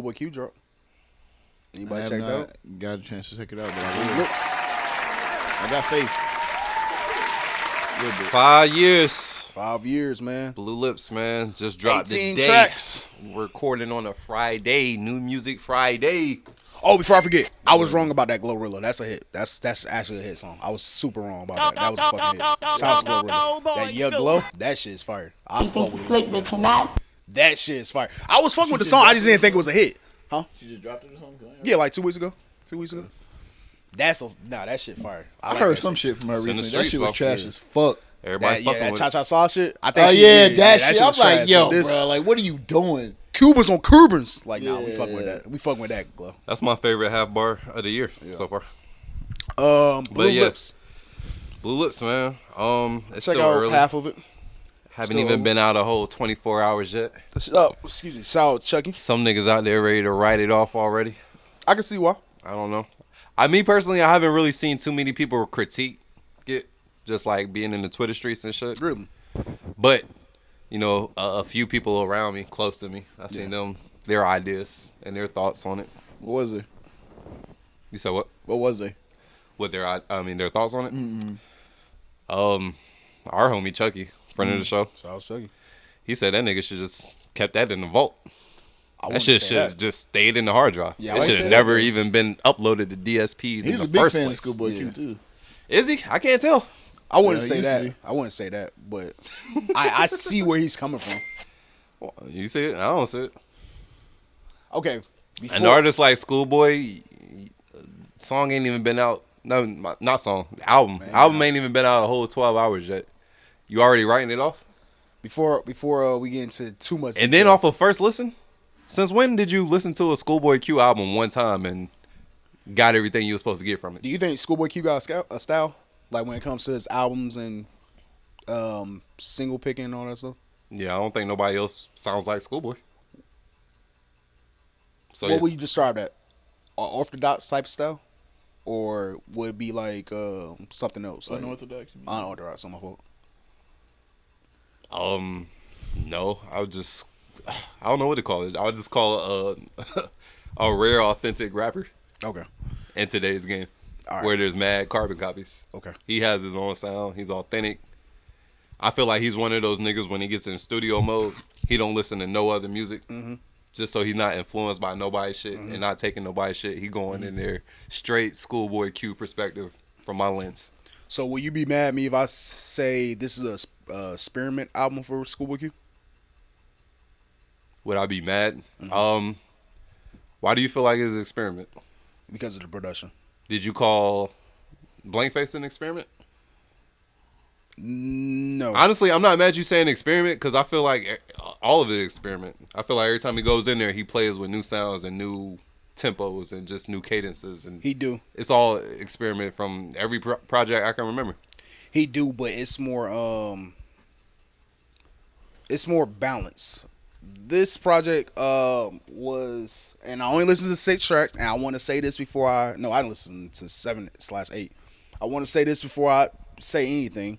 Schoolboy Q drop. I Anybody have checked not out? got a chance to check it out, but Blue I will. Lips. I got faith. A little bit. 5 years. 5 years, man. Blue Lips, man, just dropped 18 today. tracks. Recording on a Friday, New Music Friday. Oh, before I forget, I was wrong about that Glorilla. That's a hit. That's actually a hit song. I was super wrong about that. That was a fucking hit. Shout out to Glorilla. That Yeah Glow, that shit is fire. I fuck with it. Yeah, that shit is fire. I was fucking with the song. I just didn't think it was a hit. Huh? She just dropped it or something? Yeah, like 2 weeks ago. 2 weeks ago. That shit fire. I like heard that some shit from her It's in the recently. That streets, shit was bro. trash Yeah. as fuck. Everybody fucking That with Cha it. Cha Saw shit. I think Oh she yeah, did. that shit. I'm was like, trash, yo, but this bro, like, what are you doing? Cubans on Cubans. Like, nah, we fucking with Yeah. that. We fucking with that Glow. That's my favorite half bar of the year so far. Blue yeah. Lips. Blue Lips, man. It's Check still out early. half of it. Haven't still even over. been out a whole 24 hours yet. Oh, excuse me. Shout out Chucky. Some niggas out there ready to write it off already. I can see why. I don't know. Me personally, I haven't really seen too many people critique it, just like being in the Twitter streets and shit. Really. But you know, a few people around me, close to me, I seen them, their ideas and their thoughts on it. What was it? You said what? What was they? What their thoughts on it? Mm-hmm. Our homie Chucky, friend of the show, Shout out Chucky. he said that nigga should just kept that in the vault. I That wouldn't shit say should have that. just stayed in the hard drive. Yeah, I it wouldn't should say have that, never though. even been uploaded to DSPs in He's the a big first fan place. of Schoolboy Yeah. Q too. Is he? I can't tell. I wouldn't Yeah, say he used to that. be. I wouldn't say that, but I see where he's coming from. You see it? I don't see it. Okay. An artist like Schoolboy, song ain't even been out. No, not song. Album. Man, Album ain't even been out a whole 12 hours yet. You already writing it off? Before we get into too much And detail, then off of first listen? Since when did you listen to a Schoolboy Q album one time and got everything you were supposed to get from it? do you think Schoolboy Q got a style? Like when it comes to his albums and single picking and all that stuff? Yeah, I don't think nobody else sounds like Schoolboy. So What yeah. would you describe that? Orthodox type of style? Or would it be like something else? Like Unorthodox. unorthodox, on my fault. No, I don't know what to call it. I would just call it a rare, authentic rapper Okay. in today's game, All right. where there's mad carbon copies. Okay. He has his own sound. He's authentic. I feel like he's one of those niggas when he gets in studio mode, he don't listen to no other music. Mm-hmm. Just so he's not influenced by nobody's shit and not taking nobody's shit. He going in there straight Schoolboy Q perspective from my lens. So will you be mad at me if I say this is a experiment album for Schoolboy Q? Would I be mad? Why do you feel like it's an experiment? Because of the production. Did you call Blankface an experiment? No. Honestly, I'm not mad you saying experiment because I feel like all of it is experiment. I feel like every time he goes in there, he plays with new sounds and new tempos and just new cadences, and He do. it's all experiment from every project I can remember. He do, but it's more balanced. This project was, and I only listened to 6 tracks, and I want to say this before I listened to 7/8. I want to say this before I say anything.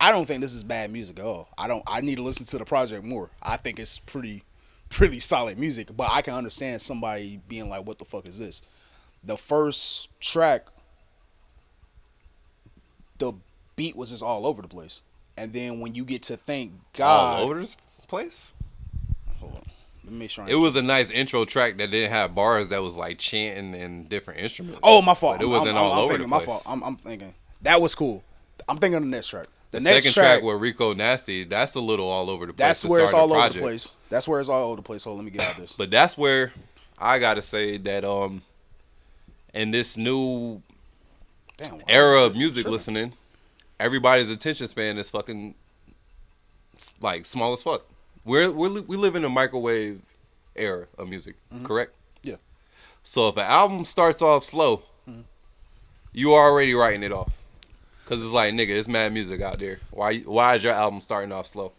I don't think this is bad music at all. I need to listen to the project more. I think it's pretty solid music, but I can understand somebody being like, what the fuck is this? The first track, the beat was just all over the place. And then when you get to Thank God. All over this place? Hold on. Let me make sure. It was a nice intro track that didn't have bars that was like chanting and different instruments. Oh, my fault. But it wasn't all over the thinking, place. My fault. I'm thinking. That was cool. I'm thinking of the next track. The next second track with Rico Nasty, that's a little all over the place. That's to where it's start all over the project. place. That's where it's all over the place. So let me get out of this. But that's where I gotta say that in this new Damn, era of music listening, everybody's attention span is fucking like small as fuck. We live in a microwave era of music, correct? Yeah. So if an album starts off slow, you already writing it off. Cause it's like, nigga, it's mad music out there. Why is your album starting off slow?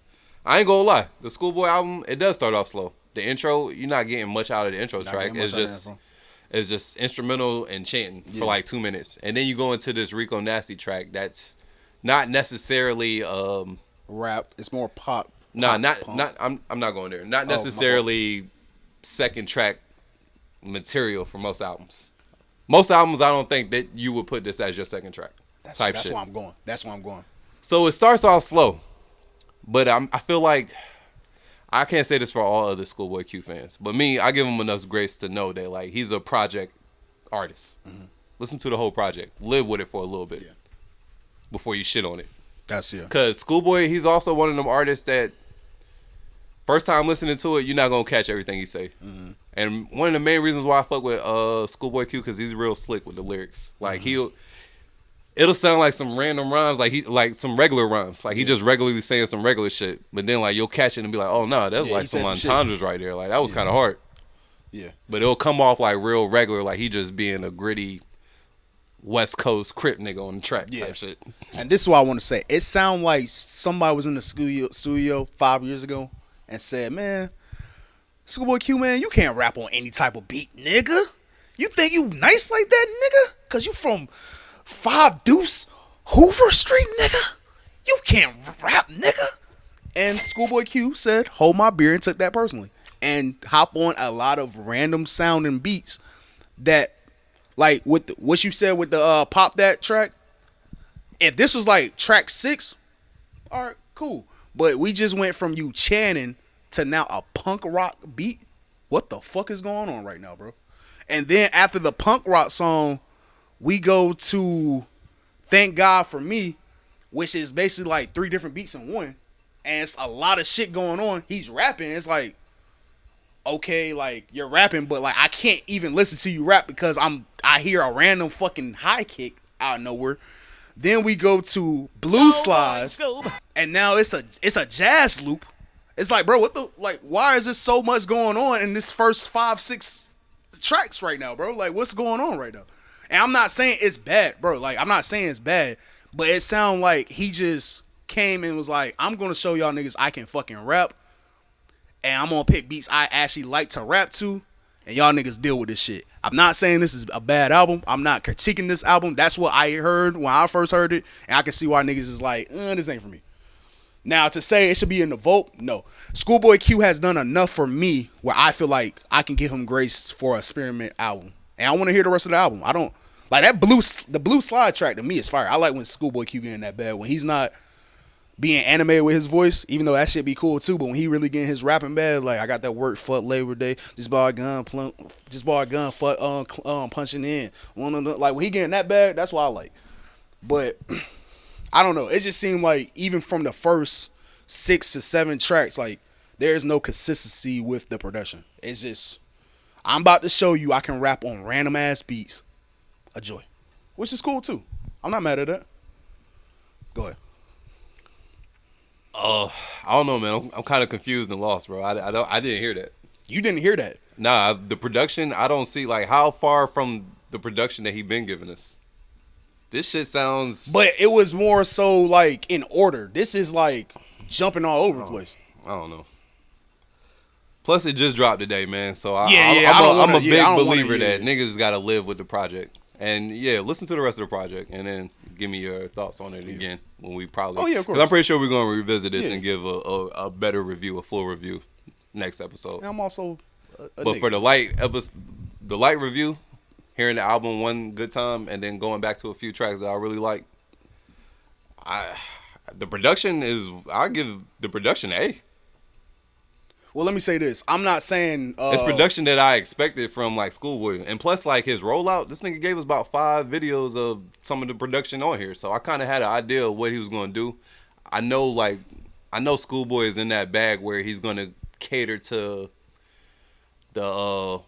I ain't gonna lie, the Schoolboy album, it does start off slow. The intro, you're not getting much out of the intro track. It's just instrumental and chanting for like 2 minutes, and then you go into this Rico Nasty track that's not necessarily rap. It's more pop. I'm not going there. Not my necessarily second track material for most albums. Most albums, I don't think that you would put this as your second track. That's Shit. why I'm going. That's why I'm going. So it starts off slow, but I feel like I can't say this for all other Schoolboy Q fans, but me, I give him enough grace to know that like he's a project artist. Mm-hmm. Listen to the whole project, live with it for a little bit before you shit on it. That's Because Schoolboy, he's also one of them artists that first time listening to it, you're not gonna catch everything he say. Mm-hmm. And one of the main reasons why I fuck with Schoolboy Q because he's real slick with the lyrics. Like it'll sound like some random rhymes, like some regular rhymes. Like he just regularly saying some regular shit. But then like you'll catch it and be like, oh no, that's like some entendres right there. Like that was kind of hard. Yeah. But it'll come off like real regular, like he just being a gritty West Coast Crip nigga on the track type shit. And this is what I want to say. It sound like somebody was in the studio 5 years ago and said, man, Schoolboy Q, man, you can't rap on any type of beat, nigga. You think you nice like that, nigga? Because you from 5 Deuce Hoover Street, nigga? You can't rap, nigga. And Schoolboy Q said, hold my beer, and took that personally. And hop on a lot of random sounding beats that, like, with what you said with the Pop That track, if this was like track 6, all right, cool. But we just went from you chanting to now a punk rock beat. What the fuck is going on right now, bro? And then after the punk rock song, we go to Thank God For Me, which is basically like 3 different beats in one. And it's a lot of shit going on. He's rapping. It's like, okay, like you're rapping, but like I can't even listen to you rap because I hear a random fucking high kick out of nowhere. Then we go to Blue Slides, and now it's a jazz loop. It's like, bro, what the, like, why is there so much going on in this first 5-6 tracks right now, bro? Like, what's going on right now? And I'm not saying it's bad, bro. Like, I'm not saying it's bad, but it sounds like he just came and was like, I'm gonna show y'all niggas I can fucking rap, and I'm gonna pick beats I actually like to rap to, and y'all niggas deal with this shit. I'm not saying this is a bad album. I'm not critiquing this album. That's what I heard when I first heard it, and I can see why niggas is like, this ain't for me. Now, to say it should be in the vote, no. Schoolboy Q has done enough for me where I feel like I can give him grace for an experiment album. And I want to hear the rest of the album. I don't like that the Blue Slide track to me is fire. I like when Schoolboy Q getting that bad. When he's not being animated with his voice, even though that shit be cool too, but when he really getting his rapping bad, like I got that work, fuck Labor Day, just bought a gun, fuck punching in. Like when he getting that bad, that's what I like. But I don't know. It just seemed like even from the first 6 to 7 tracks, like there's no consistency with the production. It's just, I'm about to show you I can rap on random ass beats. A joy, which is cool too. I'm not mad at that. Go ahead. I don't know, man. I'm kind of confused and lost, bro. I didn't hear that. You didn't hear that? Nah, the production. I don't see like how far from the production that he been giving us. This shit sounds. But it was more so like in order. This is like jumping all over the place. I don't know. Plus, it just dropped today, man. So I'm a big believer that niggas got to live with the project. And yeah, listen to the rest of the project, and then give me your thoughts on it again when we probably. Oh yeah, of course. Because I'm pretty sure we're gonna revisit this and give a better review, a full review, next episode. I'm also. But for the light review, hearing the album one good time, and then going back to a few tracks that I really like. The production is. I give the production an A. Well, let me say this. I'm not saying it's production that I expected from like Schoolboy, and plus like his rollout. This nigga gave us about 5 videos of some of the production on here, so I kind of had an idea of what he was gonna do. I know Schoolboy is in that bag where he's gonna cater to the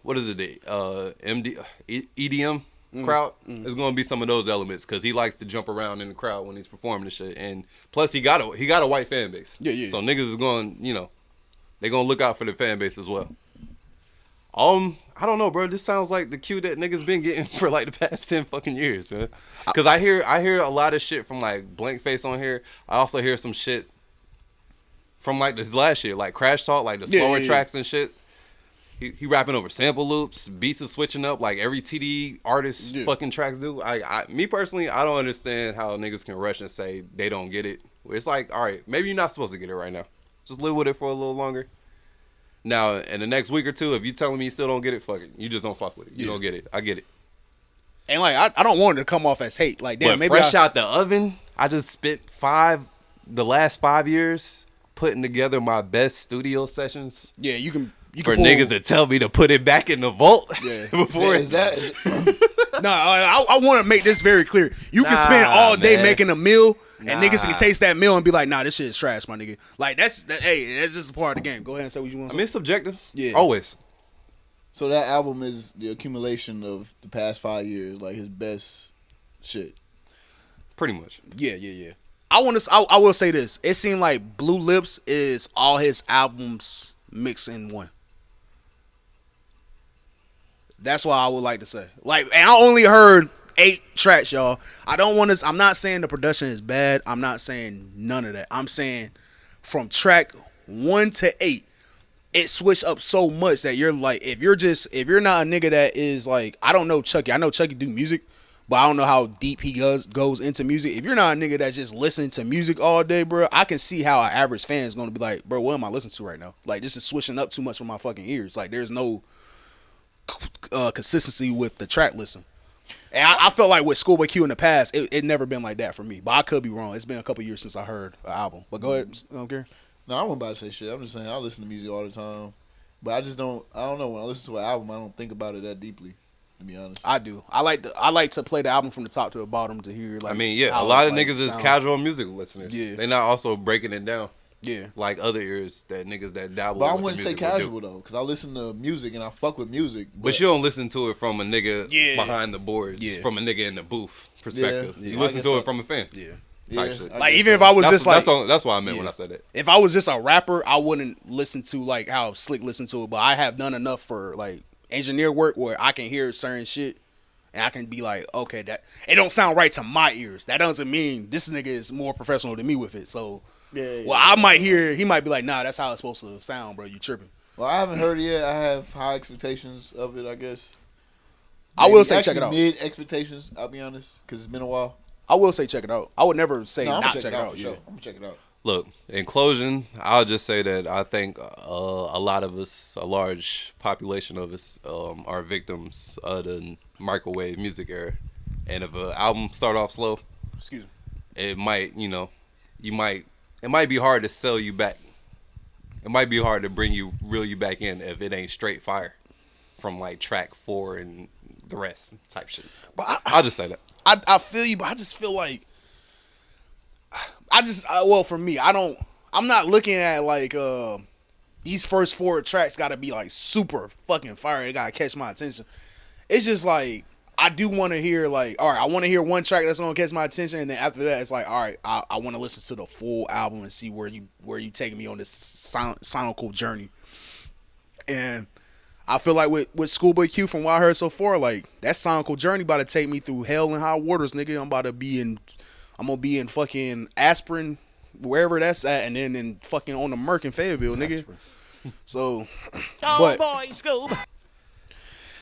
EDM crowd. It's gonna be some of those elements because he likes to jump around in the crowd when he's performing and shit, and plus he got a white fan base. Yeah. So niggas is going, they gonna look out for the fan base as well. I don't know, bro. This sounds like the cue that niggas been getting for like the past 10 fucking years, man. Cause I hear a lot of shit from like Blank Face on here. I also hear some shit from like this last year, like Crash Talk, like the slower tracks and shit. He rapping over sample loops, beats is switching up like every TD artist fucking tracks do. Me personally, I don't understand how niggas can rush and say they don't get it. It's like, all right, maybe you're not supposed to get it right now. Just live with it for a little longer. Now, in the next week or two, if you telling me you still don't get it, fuck it. You just don't fuck with it. You don't get it. I get it. And like I don't want it to come off as hate. Like damn, But maybe fresh out the oven, I just spent the last 5 years putting together my best studio sessions. Yeah, you can For pull, niggas to tell me to put it back in the vault. Yeah. Before Is that No, I want to make this very clear. You can spend all day making a meal, and niggas can taste that meal and be like, "Nah, this shit is trash, my nigga." Like that's just a part of the game. Go ahead and say what you want to I say. mean, it's subjective. Yeah. Always. so? That album is the accumulation of the past 5 years, like his best shit. Pretty much. Yeah. I will say this. It seemed like Blue Lips is all his albums mixed in one. That's what I would like to say. Like, and I only heard 8 tracks, y'all. I'm not saying the production is bad. I'm not saying none of that. I'm saying from track 1 to 8, it switched up so much that you're like, if you're not a nigga that is like, I don't know Chucky. I know Chucky do music, but I don't know how deep he goes into music. If you're not a nigga that just listening to music all day, bro, I can see how an average fan is going to be like, bro, what am I listening to right now? Like, this is switching up too much for my fucking ears. Like, there's no consistency with the track listen. And I felt like with Schoolboy Q in the past, it never been like that for me. But I could be wrong. It's been a couple years since I heard an album. But go ahead, I don't care. No, I wasn't about to say shit. I'm just saying I listen to music all the time, but I don't know, when I listen to an album, I don't think about it that deeply, to be honest. I do. I like to play the album from the top to the bottom to hear. Like, I mean, yeah, how a lot it, of like, niggas is sound. casual music listeners. Yeah. They're not also breaking it down. Yeah. Like other ears that niggas that dabble But I with the wouldn't say music would do. casual though, because I listen to music and I fuck with music. But you don't listen to it from a nigga Yeah. behind the boards, Yeah. from a nigga in the booth perspective. Yeah. You I listen guess to so. it from a fan. Yeah. Type Yeah, shit. I Like, guess even so. if I was just like, that's why I meant when I said that. if I was just a rapper, I wouldn't listen to like how Slick listened to it. But I have done enough for like engineer work where I can hear certain shit and I can be like, okay, that it don't sound right to my ears. That doesn't mean this nigga is more professional than me with it. So, Yeah. well, I might hear, he might be like, nah, that's how it's supposed to sound, bro. You tripping. Well, I haven't heard it yet. I have high expectations of it, I guess. I will say check it Actually, out. mid expectations, I'll be honest, because it's been a while. I will say check it out. I would never say No, I'm not gonna check it out. for Yeah. sure. I'm gonna check it out. Look, in closing, I'll just say that I think a lot of us, a large population of us, are victims of the microwave music era. And if an album start off slow, Excuse me. it might, it might be hard to sell you back. It might be hard to reel you back in if it ain't straight fire from like track 4 and the rest type shit. But I'll just say that. I feel you, but I just feel like well, for me, I'm not looking at like these first 4 tracks got to be like super fucking fire. They got to catch my attention. It's just like I do want to hear like, all right, I want to hear one track that's gonna catch my attention, and then after that, it's like, all right, I want to listen to the full album and see where you taking me on this sonical journey. And I feel like with Schoolboy Q, from what I heard so far, like that sonical journey about to take me through hell and high waters, nigga. I'm gonna be in fucking Aspirin, wherever that's at, and then in fucking on the Merc in Fayetteville, nigga. So, but Boy, Scoob.